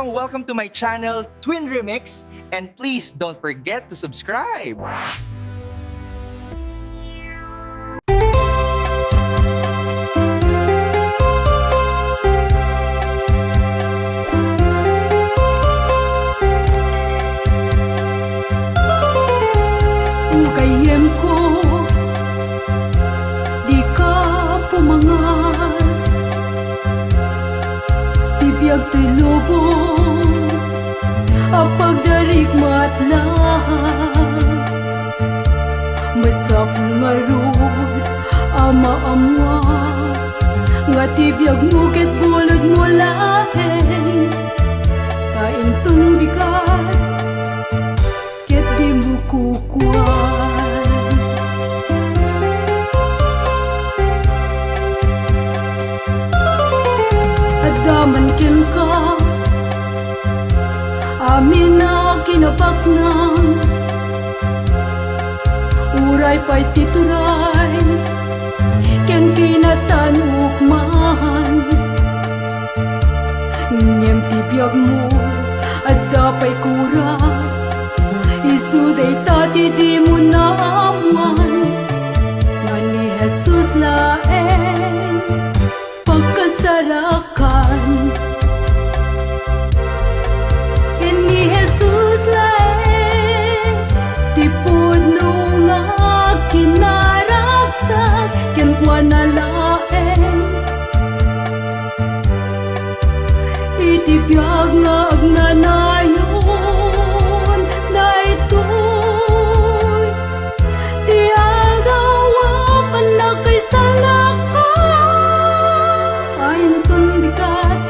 Welcome to my channel, Twin Remix, and please don't forget to subscribe. Ukayem ko, di ka pumangas, tibiyag to'y lubong, apagdarik matlang, masak nga rod, ama-amwa, nga tibiyag mo ket bulod mo lahen, kain ton bigat, ket di mo kukuan. Adaman kin ka, amin na kinabaknang, uray pa'y tituray, ken kinatanukman. Ngem tibiyag mo, adda pa'y kura, isuday tati di mo naaman, nga ni Jesus laeng pagkasarakan. Ken ni Jesus laeng tipod no nga kinaragsak, ken kwa na laeng itibiyag nga agnanayon na ito'y di agawa pa na kay salakan. Ayon ton bigat,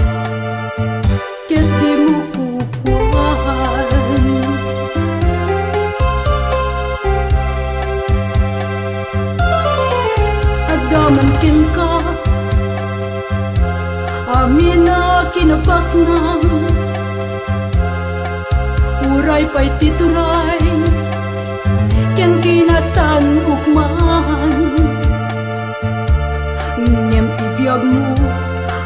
ket di mo kukuhan. Adaman kin ka, amin na kinabaknang, uray pa'y tituray, ken kinatanukman. Ngem tibiyag mo,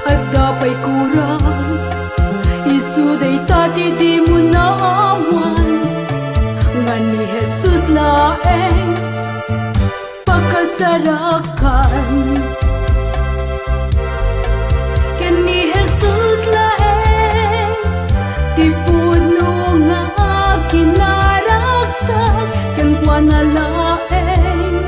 adda pa'y kurang, isuday tati di mo naaman, nga ni Jesus laeng pagkasarakan. Ken ni Jesus laeng tipod no nga kinaragsak, ken kwa na laeng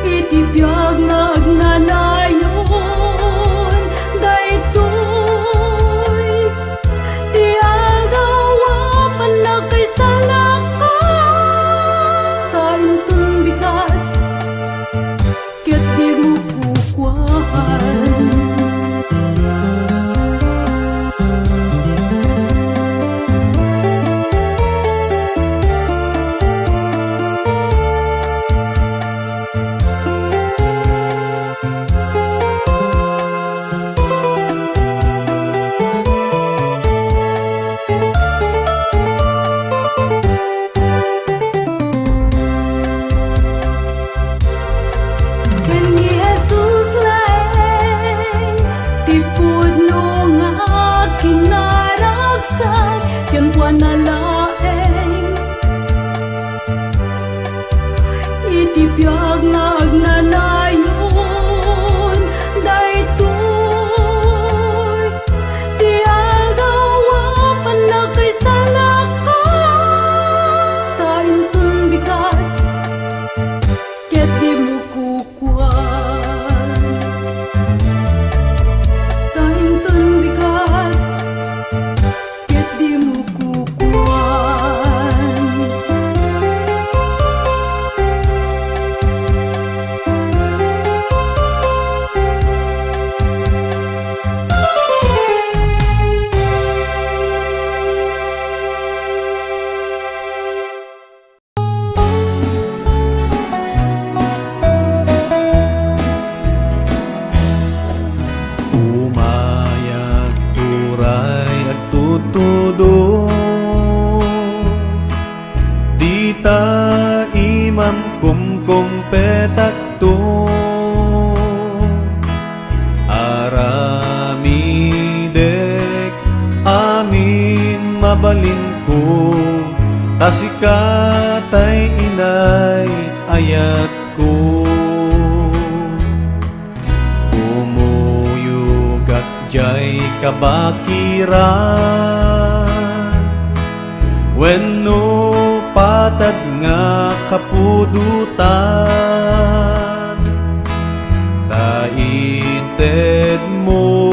itibiyag nga agnanayon, daytoy di agawa pa na kay salakan. Kain ton bigat, ket di mo kukuhan. Ken ni Jesus laeng tipod no nga kinaragsak, ken kwa na laeng itibiyag nga agnanayon, daytoy di agawa pa na kay salakan. Kain ton bigat, ket di mo kukuhan. Kain ton bigat, ket di mo kukuhan. Umayag turay at tutudo, di ta imam kumkum petak to, arami mabalin ko, tasikatay inay ayat ko. Umuyog at jay kabakiran, wenno patad nga kapudutan. Naited mo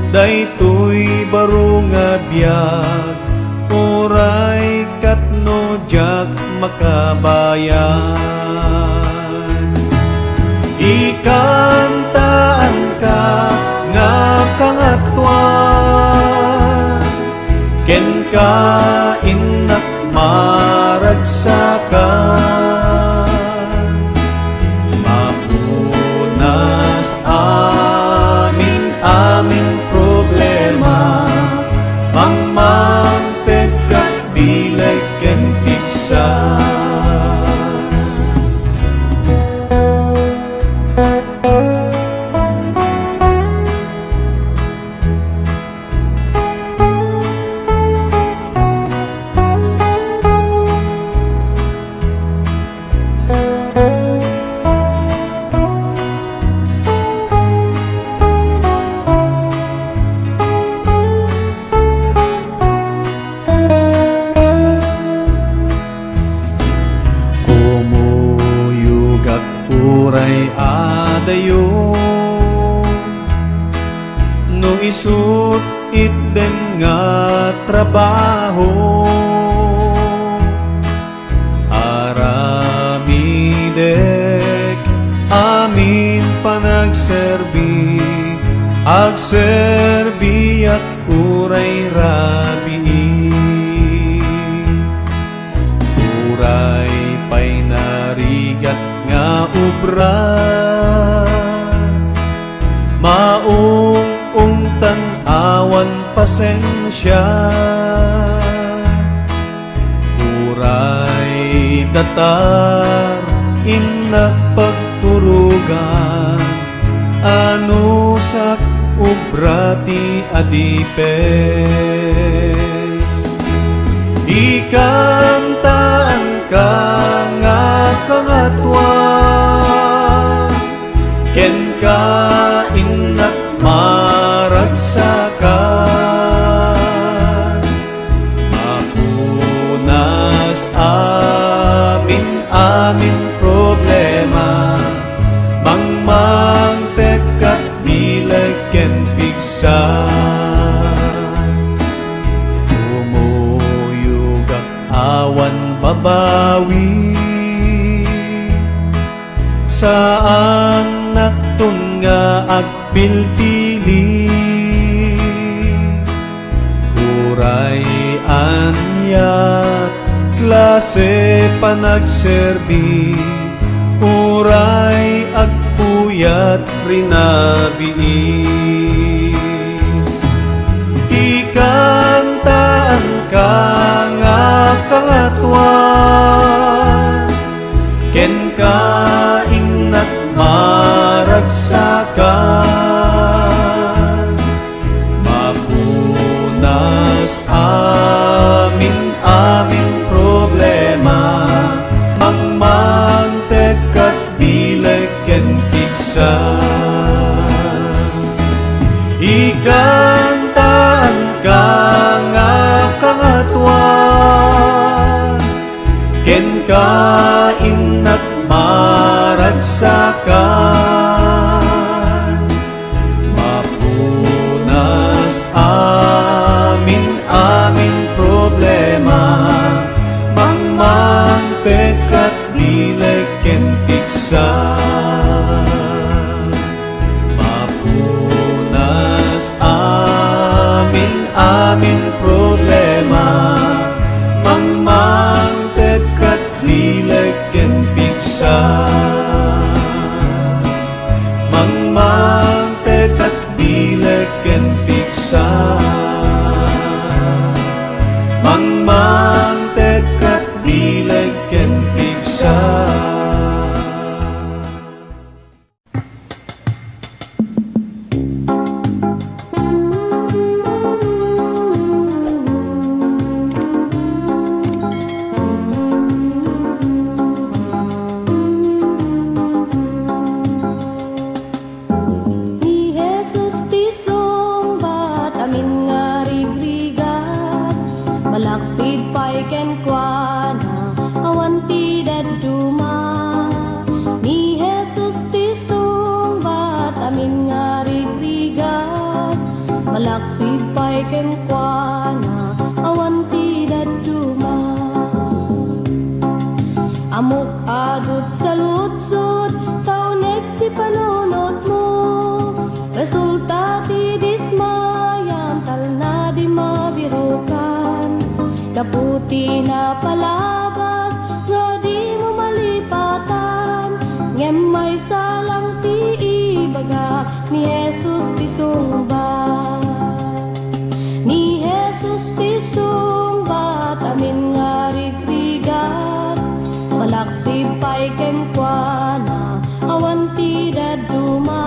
daytoy baro nga biyag, oray katno jak makabayan. Ikantaan ka nga kangatwan, ken ka inak maragsakan. Mapunas amin problema, mangmangted kat bilay ken piksa. Uray adayo no isut itten nga trabaho, aramidek amin panagserbi, agserbi at uray rabii. Uray pay narigat nga ubra, maung tan-awan pasensya. Uray datar inak pagturugan, ano sak ubra ti adipe. Ikantaan ka nga kangatwan, ken ka inak maragsakan. Mapunas amin problema, mangmangted kat bilay ken piksa. Umuyog ak awan babawi, saan naktun nga agpilpili. Uray anyat klase panagserbi, uray agpuyat rinabii. Ikantaan ka nga kangatwan, ken ka inak maragsakan. Mapunas amin problema, mangmangted kat bilay ken piksa. Ikantaan ka nga kangatwan, ken ka inak maragsakan. Mapunas amin problema, mangmangted kat bilay ken piksa. Mapunas amin problema, mangmangted kat bilay ken piksa. Mangmangted kat bilay ken piksa. Mangmangted kat bilay ken piksa. Malaksid pa'y kenkwana, awan ti daduma. Amok adut sa lutsud, taunet ti panunot mo. Resulta ti dismayan, tal na di mabirukan. Kaputi na palabas, nga di mo malipatan. Ngem may salang ti ibaga, ni Jesus ti sungbat. Ni Jesus ti sungbat, amin nga rigrigat. Malaksid pa'y kenkwana, awan ti daduma.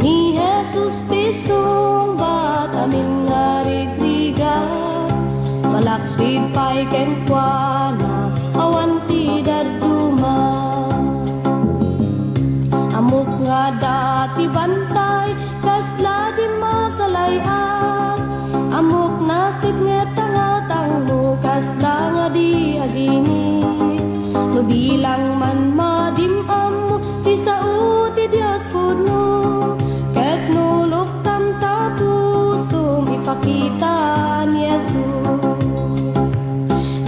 Ni Jesus ti sungbat, amin nga rigrigat. Malaksid pa'y kenkwana, awan ti daduma. Amok nga dati bantay, kasla di makalayan. Amok nasib nga tangatang mo, kasla nga di aginit. No bilang man madimam mo, ti sao ti Diyos puno. Ket nulok tam tapusong ipakita ni Jesus.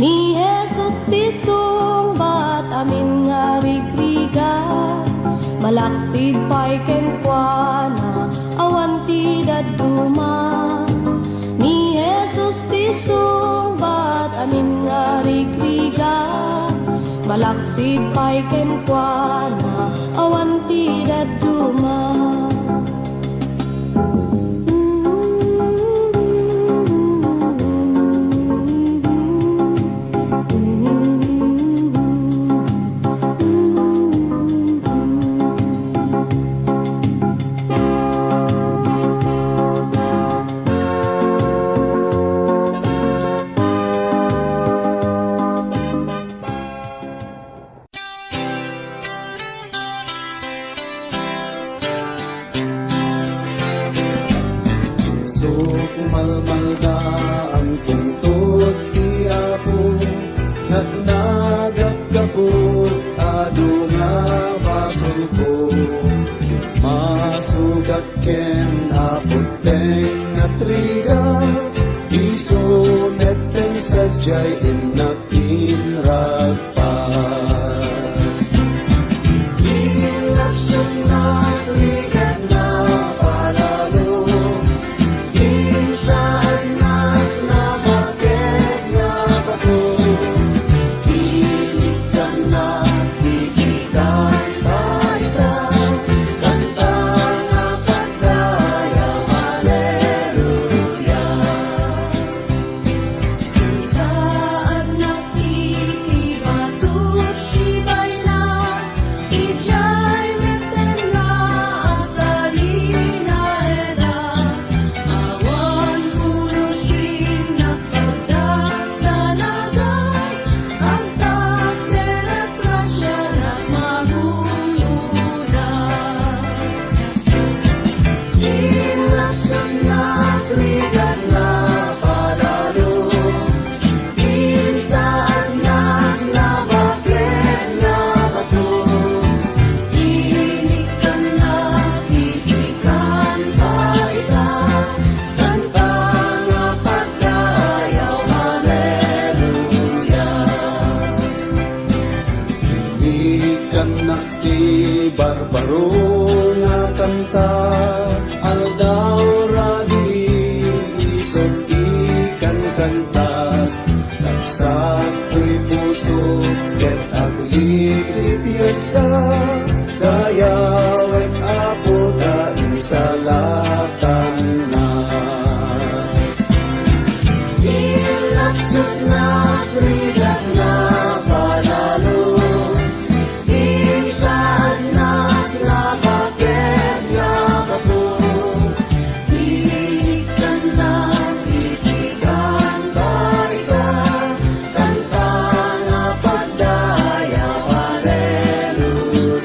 Ni Jesus ti sungbat, amin nga rigrigat. Malaksid pa'y kenkwana, awan ti daduma. Ni Jesus ti sungbat, amin nga rigrigat. Malaksid pa'y kenkwana, awan ti daduma. Malmalda ang tungtod ti Apo, nagnagap-kapot adu nga basol ko. Masugat ken Apo teng natriga, iso netten sadyay inakin ragpag. Ilaksan na rigat na palalo, saan na bakit nga ba ko? Pilit ka na, tigikan pa ita, kanta nga pagkaya, haleluya. Saan nakikibatut si Bayla, ijay meten nga at dalina eda. Awan pulusin na pagdagdanagay, ang takderet rasya na magunudan. Ilaksan na krigan na palalo, saan na bakit nga ba to? Inikan na titikan pa ita, Kanta nga pagkayaw, haleluya. Hindi ka nakibarbaro nga kanta, aldaw rabi isog ikan kanta. Nagsako'y puso, ket aglipipiyos ka, dayawet Apo daing salatan na. Ilaksan na krigan na palalo, saan na bakit nga ba to? inikan na Titigan ba ika, kanta nga pagdayaw, haleluya.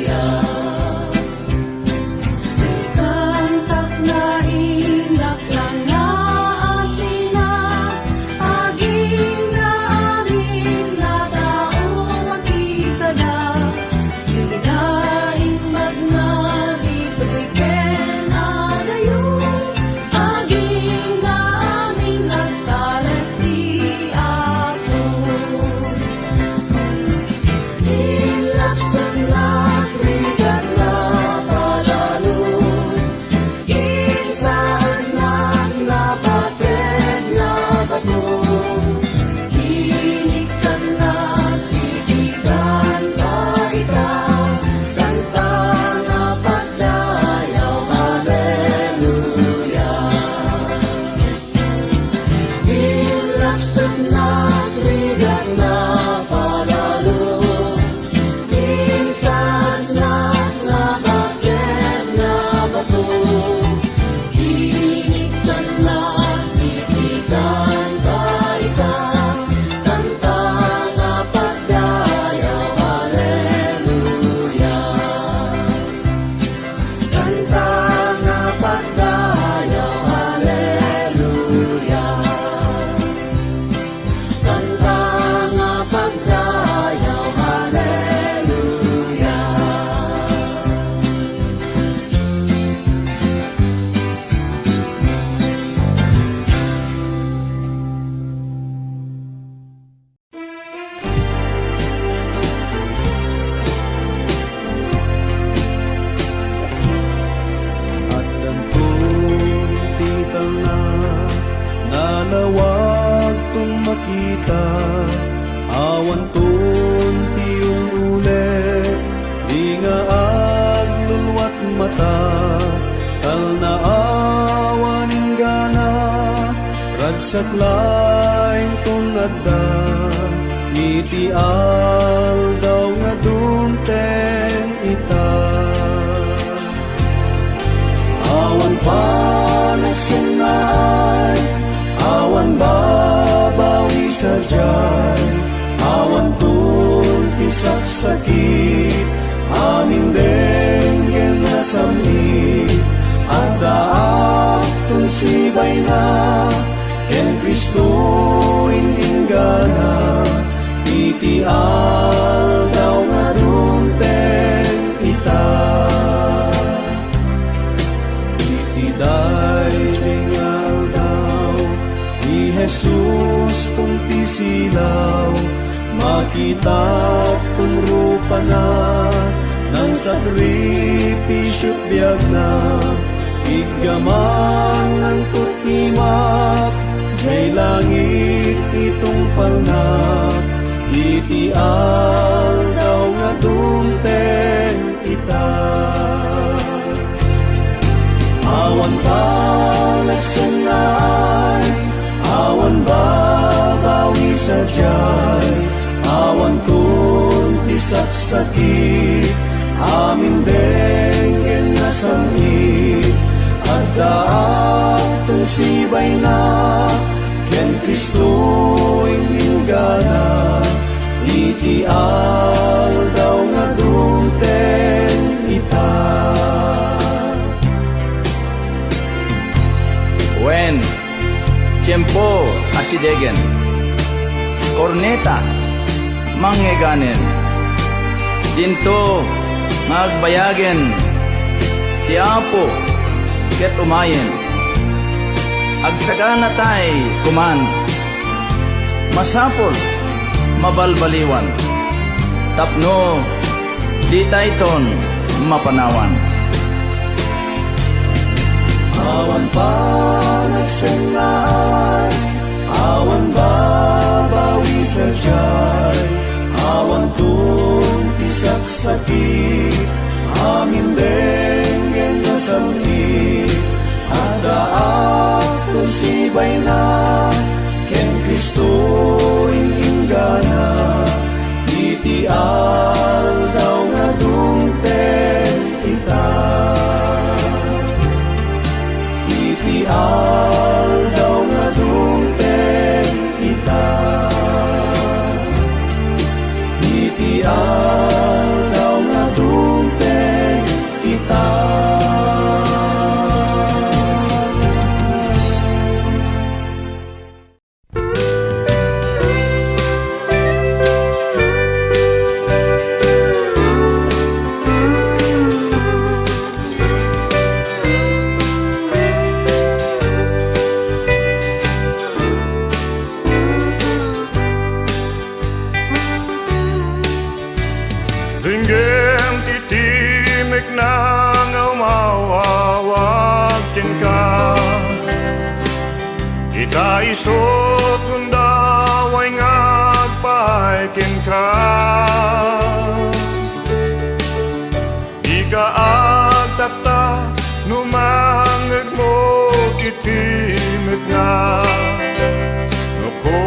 kita awan ton tiyong ulit di nga aglulwat mata tal na awaning gana ragsak laing tong adda iti aldaw nga dumteng ita awan pa nagsinay awan babawi sa dyan awan tunti saksakit amin denggen na samni at daak tun sibay na ken Kristo intinggana iti aldaw nga dumteng ita iti daing aldaw ni Jesus tunti silaw makita kung rupa na ng sakripisyo't biyag na igaman ng tutimak may langit itong palnak iti aldaw nga dumteng ita awan pa nagsanay awan babawi sa dyan awan tunti saksakit amin denggen na samit at daak tong sibay na ken Kristo intinggana iti aldaw nga dumteng ita When tiempo asidegen korneta manggeganen dinto ngagbayagen ti Apo ket umayen agsagana tay kuman masapol mabalbaliwan tapno di tayton mapanawan awan pa nagsanay awan babawi sa dyan awan tunti saksakit amin denggen na samni at daak tun sibay na ken Kristo intinggana iti aldaw nga dumteng ita iti aldaw nga dumteng ita iti aldaw nga dumteng ita Ringgem titimek na nga umawawagin ka Kita isot kung daway ngagpaikin ka Ika agtakta numangag mo titimek nga Nuko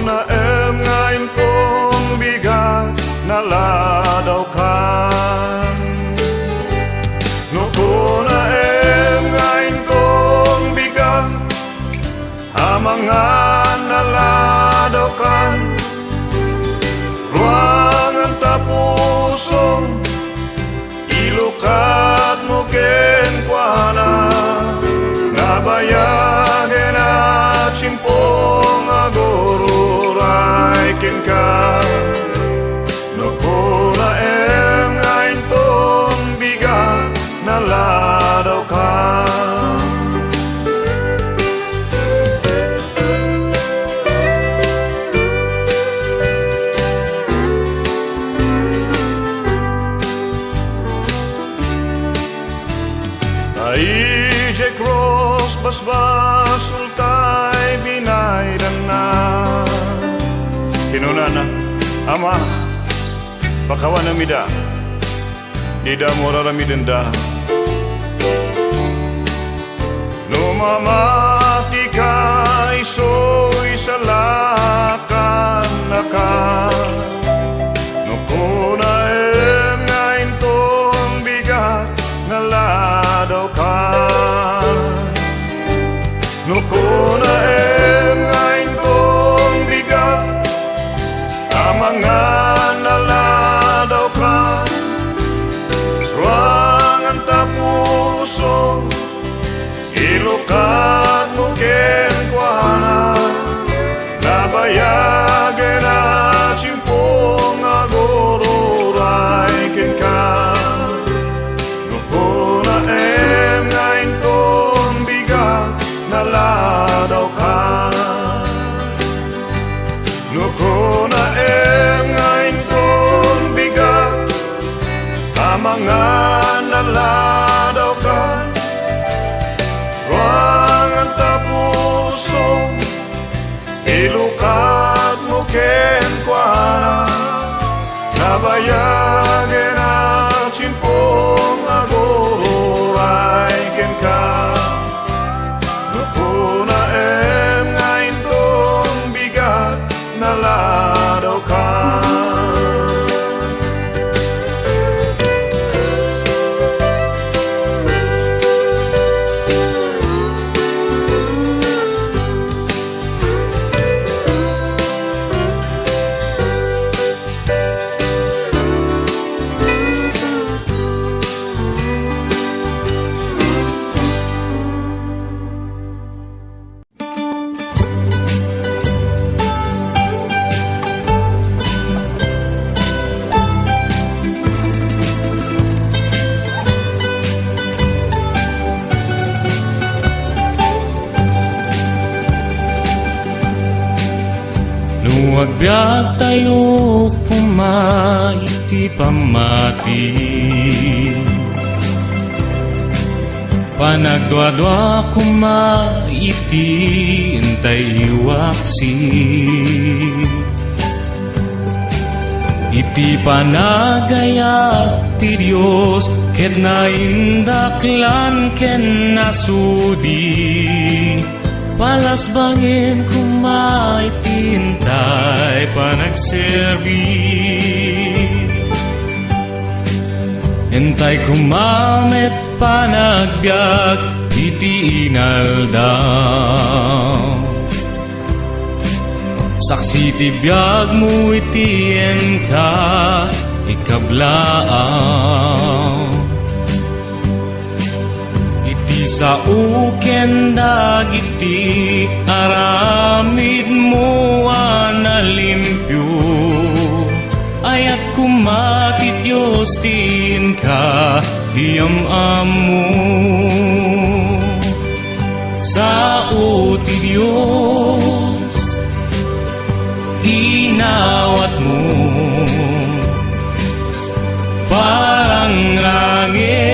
na ngayon kong bigat naladaw kan Nuko na ngayon kong bigat hamangan naladaw kan Ruangan tapusong ilukat mo kenkwana nabayagen at simpong agururay kenka Nukuna ngayon tong bigat naladaw ka Ama, pakawanamida, dida moraramidenda. Numamati ka, iso'y salakan na ka. Nukuna ngayon tong bigat na ladaw ka. Nukuna ngayon tong bigat mga naladaw ka. Ruangan tapuso ilukat mo kenkwana. Nabayagin na chimpong agururay kenka. Nukuna ngayon tong bigat naladaw ka. Nukuna ngayon kong bigat, mga naladaw ka. Ruangan tapuso, ilukat mo kenkwana. Nabayagin na chimpong agururay kenka. Nukuna ngayon kong bigat, naladaw ka. Agbyag tayo kumaiti pamati. Panagdwa-dwa kumaiti intay iwaksi. Iti panagayat ti Diyos ket naindaklan ken nasudi. Palasbangin kumaitintay panagserbi. Entay kumamet panagbiag iti inaldaw. Saksi ti biag mo iti enka ikablaaw. Sa uken dagiti aramid mo analimpyo. Ayat kumati Diyos tin ka hiyam-amu. Sa uti Diyos inawat mo parang langit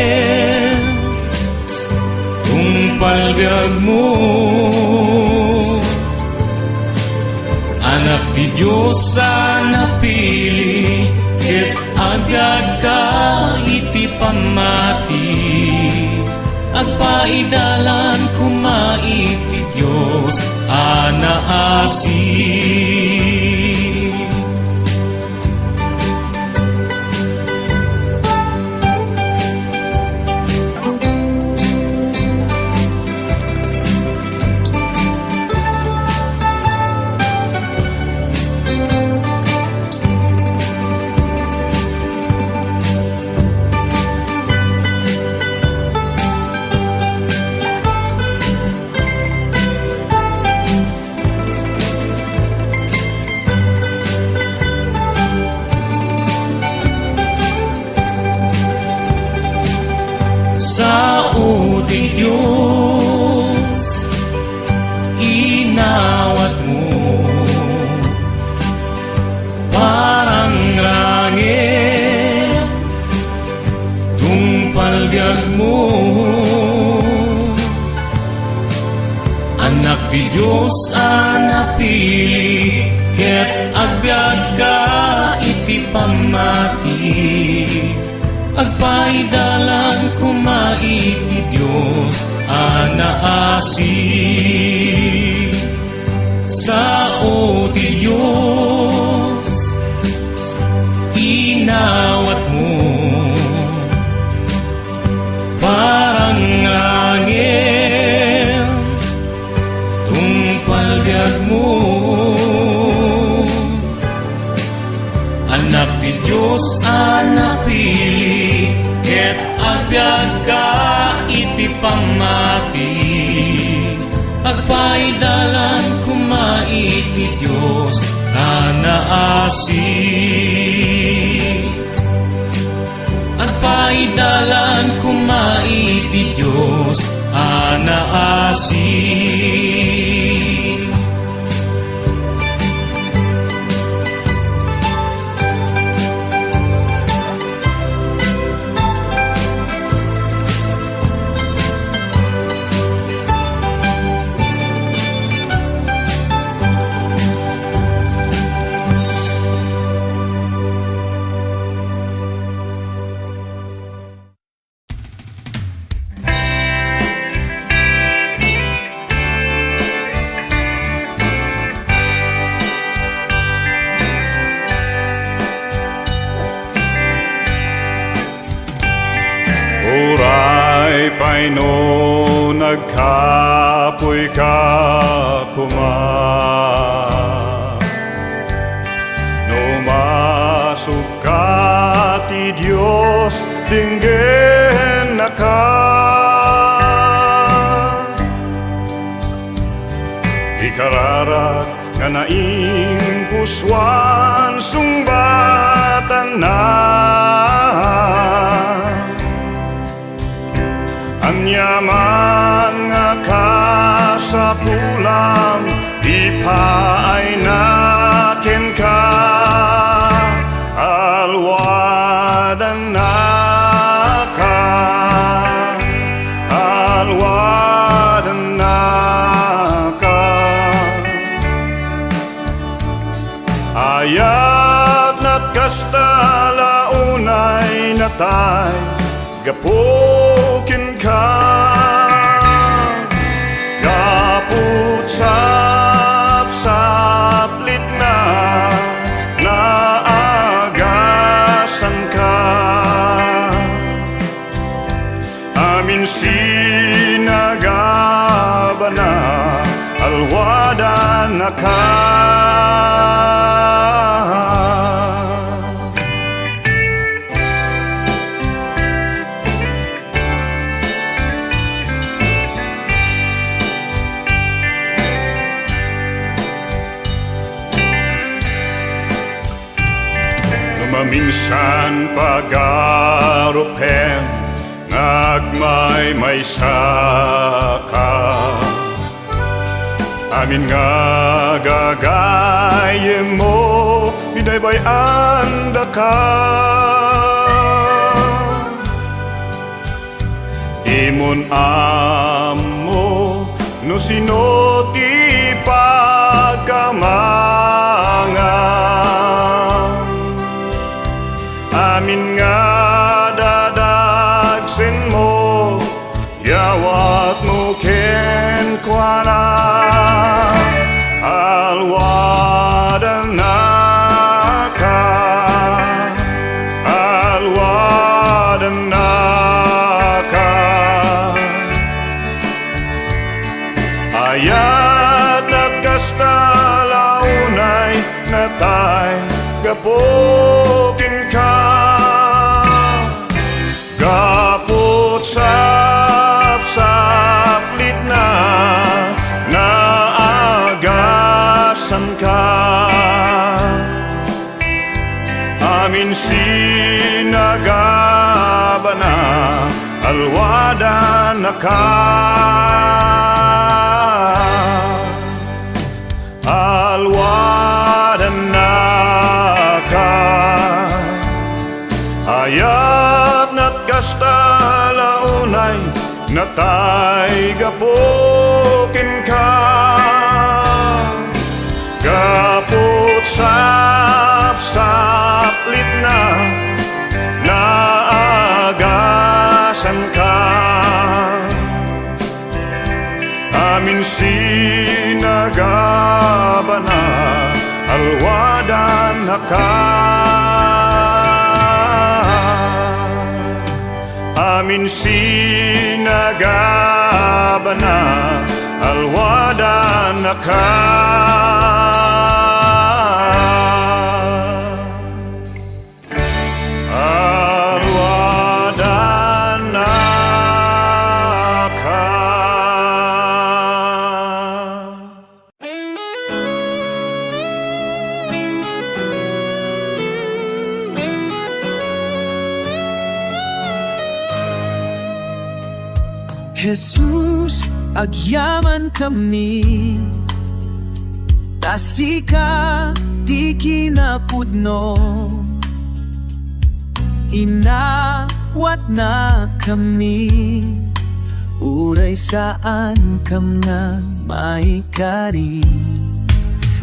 palbiag mo. Anak ti Diyos sa napili ket agad ka iti pamati. Agpaidalan kumaiti Diyos anaasi. Sa uti Diyos inawat mo parang langit tung palbiag mo. Anak ti Diyos ang napili, ket agbyad ka iti pamati. Agpaidalan kumaiti Diyos ang naasi. Sao ti Diyos, inawat mo, parang angel, tungpal biag mo. Anak ti Diyos ang napili, ket agbyag ka iti pamati. Agpaidalan kumaiti Diyos ang naasi. Agpaidalan kumaiti Diyos ang naasi. Uray pa'y no nagkapoy ka kuma. No masuk ka ti Diyos dinggen na ka. Ikararat nga naing puswan sungbatan na. Anyaman nga kasapulam, ipaay natin ka. Alwadan na ka, alwadan na ka. Ayat na't kasta launay natay, gapukin ka. Gaput saplit na naagasan ka. Amin sinagaba na, alwada na ka. Maminsan pagarupen, nagmay ka. Amin nga gagayem mo, bidaybayan da ka. Imon amo, no sino ti pagkamangan. Amin nga dadagsin mo, yawat mo ken kuana. Alwadan na ka, alwadan na ka. Ayat at kasta launay natay, gapukin ka. Gapot saplit na naagasan ka. Amin sinagaba na, alwada na ka. Alwada na ka. Ayat na't kasta launay natay gapukin ka. sinagabana alwadan haka amin sinagabana alwadan haka Jesus, agyaman kami Tasika di kinapudno Inawat na kami Uray saan kam nga may kari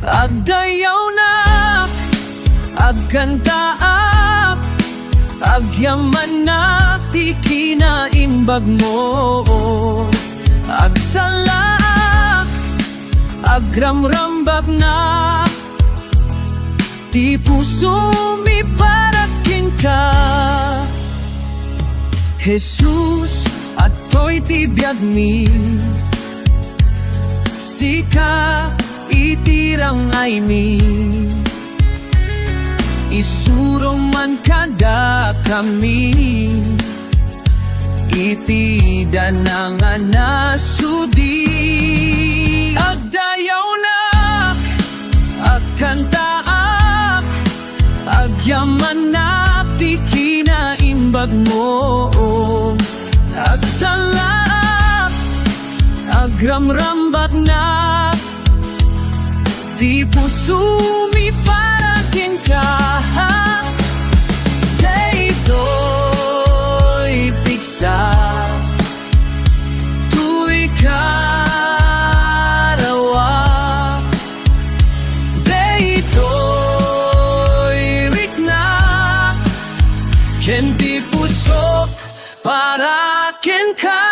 Agdayaw na, agkantaap Agyaman na ti kinaimbag mo Agsalak, agramrambag na Ti puso mi parakin ka Jesus, at to'y ti biyag mi Sika itirang ay mi Isurong man kada kami Iti danangan na sudi Agdayaw na, agkantaak Agyaman na, ti kinaimbag mo Agsalak, agramrambat na Di puso mi parakin ka Dito'y piksa Tu'y karawa Dito'y rikna Ken di pusok parakin ka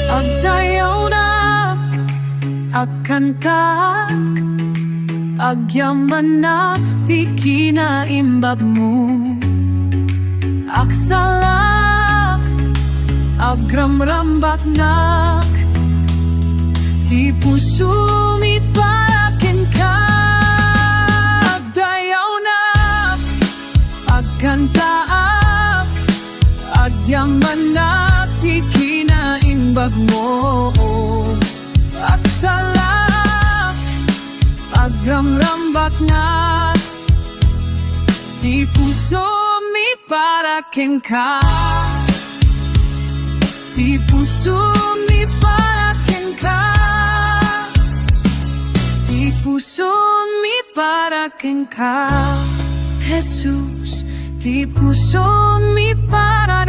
Agdayaw na, agkantak Agyaman na, ti kinaimbag mo Aksalak, agramrambak nak Ti puso mi parakin ka Agdayaw na, agkantaak Agyaman na, ti kinaimbag mo Aksalak, agramrambak na Ti puso mi parakin ka Ti puso mi parakin ka Ti puso mi parakin ka Jesus, ti puso mi parakin